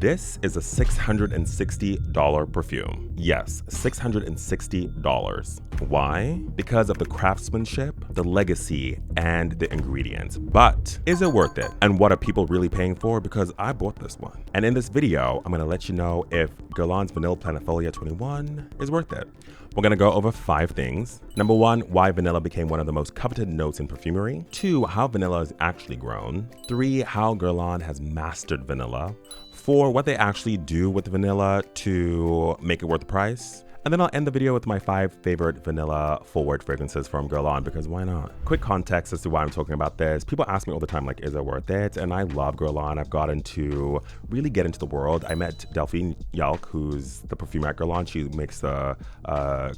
This is a $660 perfume. Yes, $660. Why? Because of the craftsmanship, the legacy, and the ingredients. But is it worth it? And what are people really paying for? Because I bought this one. And in this video, I'm gonna let you know if Guerlain's Vanilla Planifolia 21 is worth it. We're gonna go over 5 things. Number 1, why vanilla became one of the most coveted notes in perfumery. 2, how vanilla is actually grown. 3, how Guerlain has mastered vanilla. 4, what they actually do with vanilla to make it worth the price. And then I'll end the video with my 5 favorite vanilla forward fragrances from Guerlain, because why not? Quick context as to why I'm talking about this. People ask me all the time, like, is it worth it? And I love Guerlain. I've gotten to really get into the world. I met Delphine Yelk, who's the perfumer at Guerlain. She makes the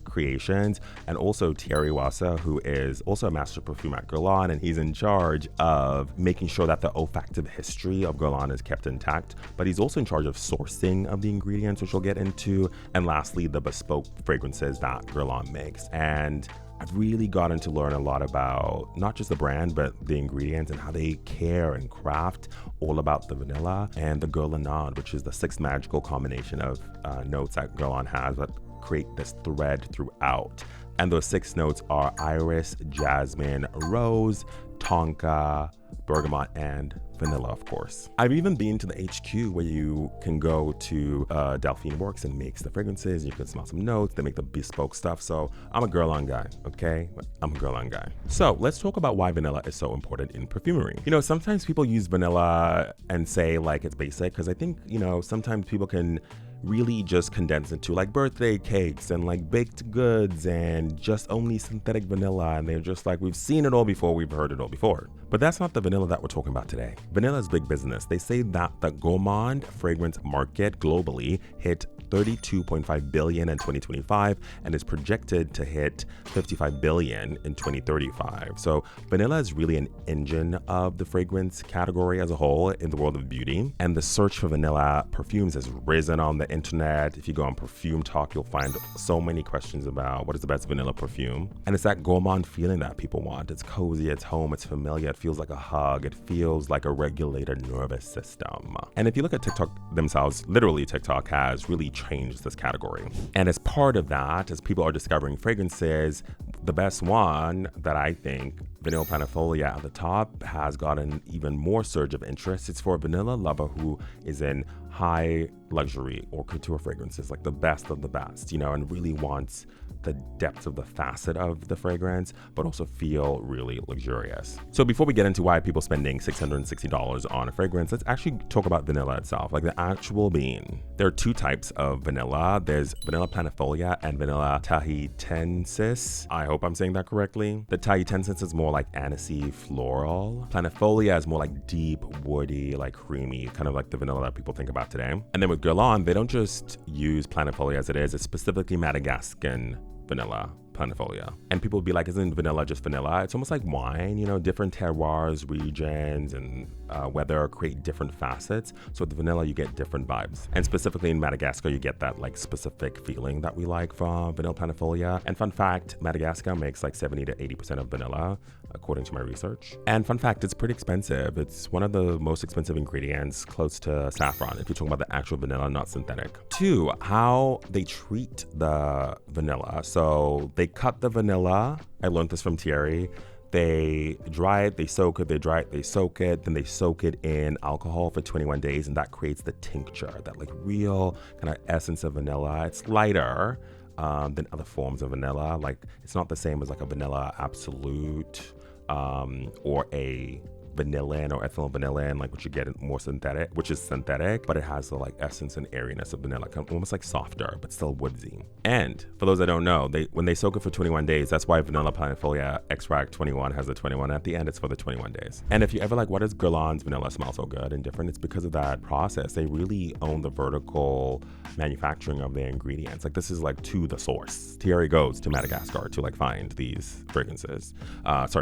creations. And also Thierry Wassa, who is also a master perfumer at Guerlain. And he's in charge of making sure that the olfactive history of Guerlain is kept intact. But he's also in charge of sourcing of the ingredients, which we'll get into. And lastly, the bespoke fragrances that Guerlain makes. And I've really gotten to learn a lot about not just the brand, but the ingredients and how they care and craft all about the vanilla and the Guerlinade, which is the 6 magical combination of notes that Guerlain has that create this thread throughout. And those 6 notes are iris, jasmine, rose, tonka, bergamot, and vanilla, of course. I've even been to the HQ where you can go to Delphine Works and makes the fragrances. You can smell some notes. They make the bespoke stuff. So I'm a Guerlain guy, okay? I'm a Guerlain guy. So let's talk about why vanilla is so important in perfumery. You know, sometimes people use vanilla and say like it's basic, because I think, you know, sometimes people can really just condense into like birthday cakes and like baked goods and just only synthetic vanilla, and they're just like, we've seen it all before, we've heard it all before. But that's not the vanilla that we're talking about today. Vanilla is big business. They say that the gourmand fragrance market globally hit $32.5 billion in 2025 and is projected to hit $55 billion in 2035. So vanilla is really an engine of the fragrance category as a whole in the world of beauty. And the search for vanilla perfumes has risen on the internet. If you go on Perfume Talk, you'll find so many questions about what is the best vanilla perfume. And it's that gourmand feeling that people want. It's cozy, it's home, it's familiar, it feels like a hug, it feels like a regulated nervous system. And if you look at TikTok themselves, literally TikTok has really changed this category. And as part of that, as people are discovering fragrances, the best one that I think, Vanilla Planifolia at the top, has gotten even more surge of interest. It's for a vanilla lover who is in high luxury or couture fragrances, like the best of the best, you know, and really wants the depth of the facet of the fragrance, but also feel really luxurious. So before we get into why people spending $660 on a fragrance, let's actually talk about vanilla itself, like the actual bean. There are 2 types of vanilla. There's vanilla planifolia and vanilla Tahitensis. I hope I'm saying that correctly. The Tahitensis is more like anisey floral. Planifolia is more like deep, woody, like creamy, kind of like the vanilla that people think about today. And then with Guerlain, they don't just use planifolia as it is, it's specifically Madagascan vanilla planifolia. And people would be like, isn't vanilla just vanilla? It's almost like wine, you know, different terroirs, regions, and weather create different facets. So with the vanilla, you get different vibes. And specifically in Madagascar, you get that like specific feeling that we like from vanilla planifolia. And fun fact, Madagascar makes like 70 to 80% of vanilla, according to my research. And fun fact, it's pretty expensive. It's one of the most expensive ingredients, close to saffron, if you're talking about the actual vanilla, not synthetic. 2, how they treat the vanilla. So they cut the vanilla. I learned this from Thierry. They dry it, they soak it, they dry it, they soak it, then they soak it in alcohol for 21 days, and that creates the tincture, that like real kind of essence of vanilla. It's lighter than other forms of vanilla. Like it's not the same as like a vanilla absolute or a vanillin or ethyl vanillin, like what you get in more synthetic, which is synthetic, but it has the like essence and airiness of vanilla, almost like softer, but still woodsy. And for those that don't know, when they soak it for 21 days, that's why vanilla planifolia extract 21 has the 21 at the end. It's for the 21 days. And if you ever like, what does Guerlain's vanilla smell so good and different? It's because of that process. They really own the vertical manufacturing of their ingredients. Like this is like to the source. Thierry goes to Madagascar to like find these fragrances,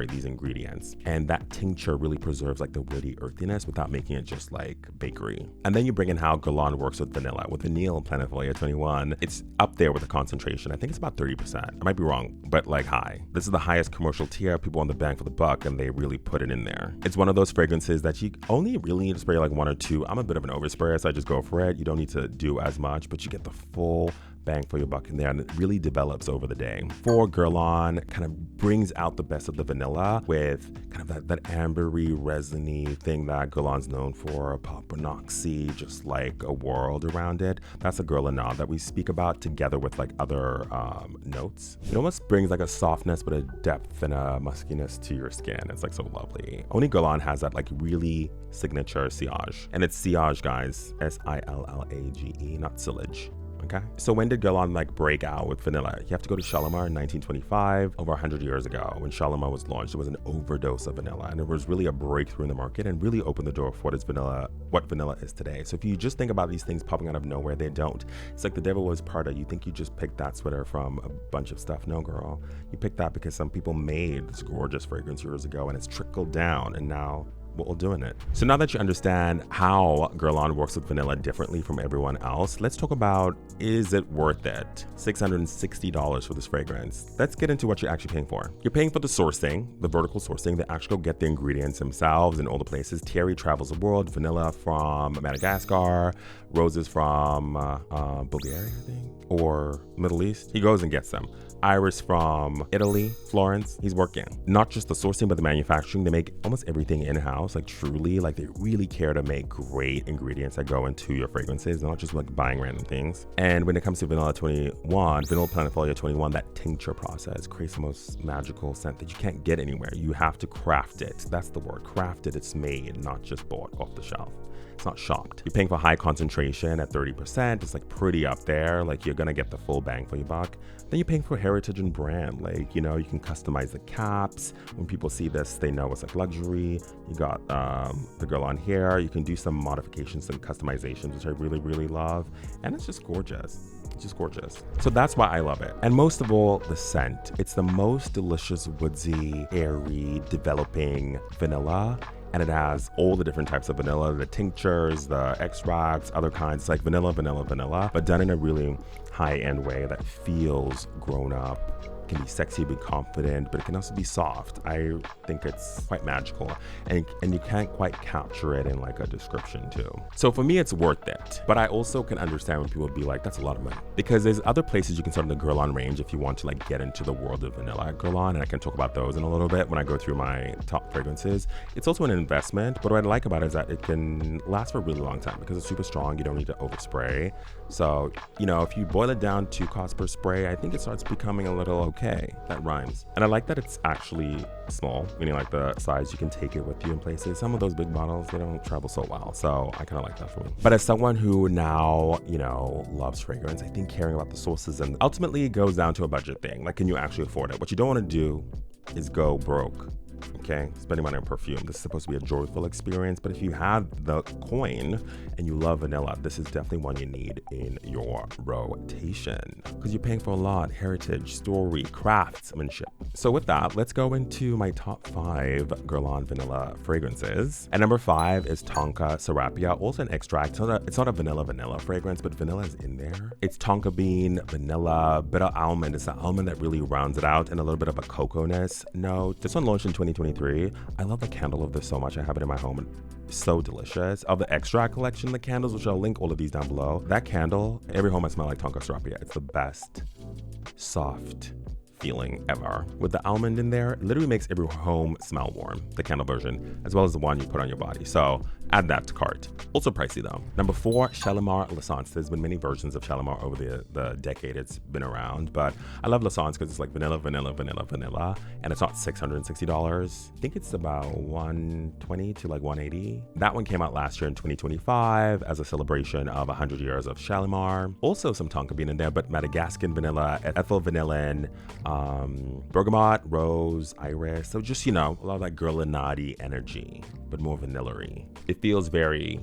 these ingredients. And that tincture really preserves like the woody earthiness without making it just like bakery. And then you bring in how Guerlain works with vanilla. With vanilla Planifolia 21, it's up there with the concentration. I think it's about 30%. I might be wrong, but like high. This is the highest commercial tier. People want the bang for the buck, and they really put it in there. It's one of those fragrances that you only really need to spray like 1 or 2. I'm a bit of an oversprayer, so I just go for it. You don't need to do as much, but you get the full bang for your buck in there, and it really develops over the day. For Guerlain, kind of brings out the best of the vanilla with kind of that ambery, resiny thing that Guerlain's known for, paparazzi, just like a world around it. That's a Guerlinade that we speak about together with like other notes. It almost brings like a softness, but a depth and a muskiness to your skin. It's like so lovely. Only Guerlain has that like really signature sillage, and it's sillage, guys, Sillage, not Sillage. Okay. So when did Guerlain like break out with vanilla? You have to go to Shalimar in 1925, over 100 years ago. When Shalimar was launched, it was an overdose of vanilla, and it was really a breakthrough in the market and really opened the door for what vanilla is today. So if you just think about these things popping out of nowhere, they don't. It's like the devil was Prada. You think you just picked that sweater from a bunch of stuff. No, girl. You picked that because some people made this gorgeous fragrance years ago, and it's trickled down, and now we're doing it. So now that you understand how Guerlain works with vanilla differently from everyone else, let's talk about, is it worth it? $660 for this fragrance. Let's get into what you're actually paying for. You're paying for the sourcing, the vertical sourcing. They actually go get the ingredients themselves in all the places. Thierry travels the world. Vanilla from Madagascar, roses from Bulgaria, I think, or Middle East. He goes and gets them. Iris from Italy, Florence, he's working. Not just the sourcing, but the manufacturing. They make almost everything in-house, like truly, like they really care to make great ingredients that go into your fragrances. They're not just like buying random things. And when it comes to Vanilla Planifolia 21, that tincture process creates the most magical scent that you can't get anywhere. You have to craft it. That's the word, crafted. It's made, not just bought off the shelf. It's not shopped. You're paying for high concentration at 30%. It's like pretty up there. Like you're gonna get the full bang for your buck. Then you're paying for heritage and brand. Like, you know, you can customize the caps. When people see this, they know it's like luxury. You got the Guerlain here. You can do some modifications and customizations, which I really, really love. And it's just gorgeous. It's just gorgeous. So that's why I love it. And most of all, the scent. It's the most delicious, woodsy, airy, developing vanilla. And it has all the different types of vanilla, the tinctures, the extracts, other kinds, like vanilla, but done in a really high-end way that feels grown up. Can be sexy, be confident, but it can also be soft. I think it's quite magical, and you can't quite capture it in like a description too. So for me, it's worth it. But I also can understand when people would be like, that's a lot of money. Because there's other places you can start in the Guerlain range if you want to like get into the world of vanilla at Guerlain, and I can talk about those in a little bit when I go through my top fragrances. It's also an investment, but what I like about it is that it can last for a really long time because it's super strong. You don't need to overspray. So, you know, if you boil it down to cost per spray, I think it starts becoming a little okay. That rhymes. And I like that it's actually small, meaning like the size you can take it with you in places. Some of those big bottles, they don't travel so well. So I kind of like that for me. But as someone who now, you know, loves fragrance, I think caring about the sources and ultimately it goes down to a budget thing. Like, can you actually afford it? What you don't want to do is go broke. Okay, spending money on perfume. This is supposed to be a joyful experience, but if you have the coin and you love vanilla, this is definitely one you need in your rotation because you're paying for a lot: heritage, story, craftsmanship. So with that, let's go into my top 5 Guerlain vanilla fragrances. And number 5 is Tonka Serapia, also an extract. It's not a vanilla fragrance, but vanilla is in there. It's tonka bean, vanilla, bitter almond. It's the almond that really rounds it out, and a little bit of a cocoa-ness note. This one launched in 2023. I love the candle of this so much. I have it in my home and it's so delicious. Of the extract collection, the candles, which I'll link all of these down below. That candle, every home I smell like Tonka Serapia. It's the best soft feeling ever. With the almond in there, it literally makes every home smell warm, the candle version, as well as the one you put on your body. So add that to cart. Also pricey though. Number 4, Shalimar L'Essence. There's been many versions of Shalimar over the decade it's been around, but I love L'Essence because it's like vanilla, and it's not $660. I think it's about $120 to like $180. That one came out last year in 2025 as a celebration of 100 years of Shalimar. Also some tonka bean in there, but Madagascan vanilla, ethyl vanillin, bergamot, rose, iris. So just, you know, a lot of that Guerlinade energy, but more vanilla-y. It feels very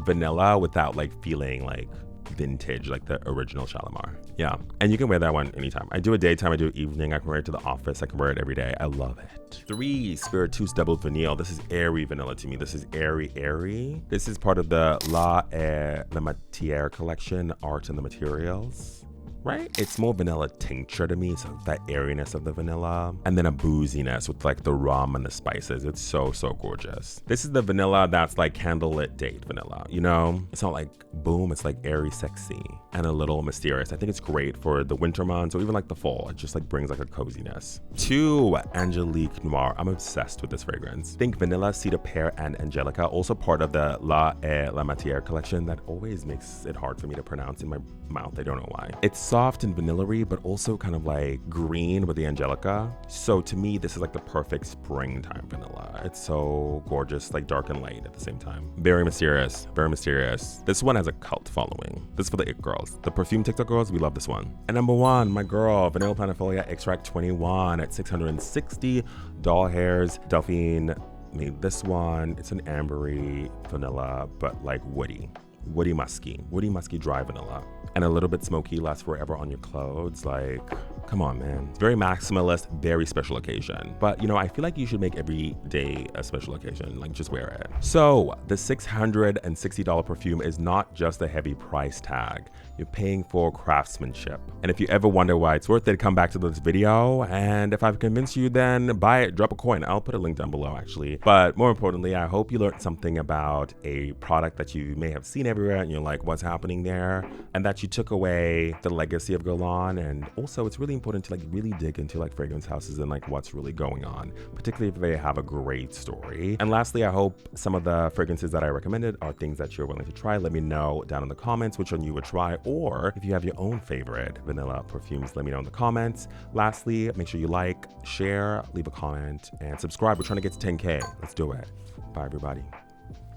vanilla without like feeling like vintage, like the original Shalimar. Yeah, and you can wear that one anytime. I do it daytime, I do it evening, I can wear it to the office, I can wear it every day. I love it. 3, Spiritus Double Vanille. This is airy vanilla to me. This is airy. This is part of the La Matière collection, Art and the Materials. Right? It's more vanilla tincture to me, so that airiness of the vanilla, and then a booziness with like the rum and the spices. It's so gorgeous. This is the vanilla that's like candlelit date vanilla, you know? It's not like boom, it's like airy, sexy, and a little mysterious. I think it's great for the winter months or even like the fall. It just like brings like a coziness. 2, Angelique Noir. I'm obsessed with this fragrance. Think vanilla, cedar pear, and angelica. Also part of the La Matière collection. That always makes it hard for me to pronounce in my mouth. I don't know why. It's soft and vanilla-y, but also kind of like green with the angelica. So to me, this is like the perfect springtime vanilla. It's so gorgeous, like dark and light at the same time. Very mysterious, very mysterious. This one has a cult following. This is for the it girls. The perfume TikTok girls, we love this one. And number 1, my girl, Vanilla Planifolia Extract 21 at $660. Doll hairs. Delphine made this one. It's an ambery vanilla, but like woody musky dry vanilla, and a little bit smoky, lasts forever on your clothes. Like, come on, man. It's very maximalist, very special occasion. But you know, I feel like you should make every day a special occasion, like just wear it. So the $660 perfume is not just a heavy price tag. You're paying for craftsmanship. And if you ever wonder why it's worth it, come back to this video. And if I've convinced you, then buy it, drop a coin. I'll put a link down below actually. But more importantly, I hope you learned something about a product that you may have seen everywhere and you're like, what's happening there? And that you took away the legacy of Guerlain. And also it's really important to like really dig into like fragrance houses and like what's really going on, particularly if they have a great story. And lastly, I hope some of the fragrances that I recommended are things that you're willing to try. Let me know down in the comments which one you would try, or if you have your own favorite vanilla perfumes, let me know in the comments. Lastly, make sure you like, share, leave a comment, and subscribe. We're trying to get to 10K. Let's do it. Bye, everybody.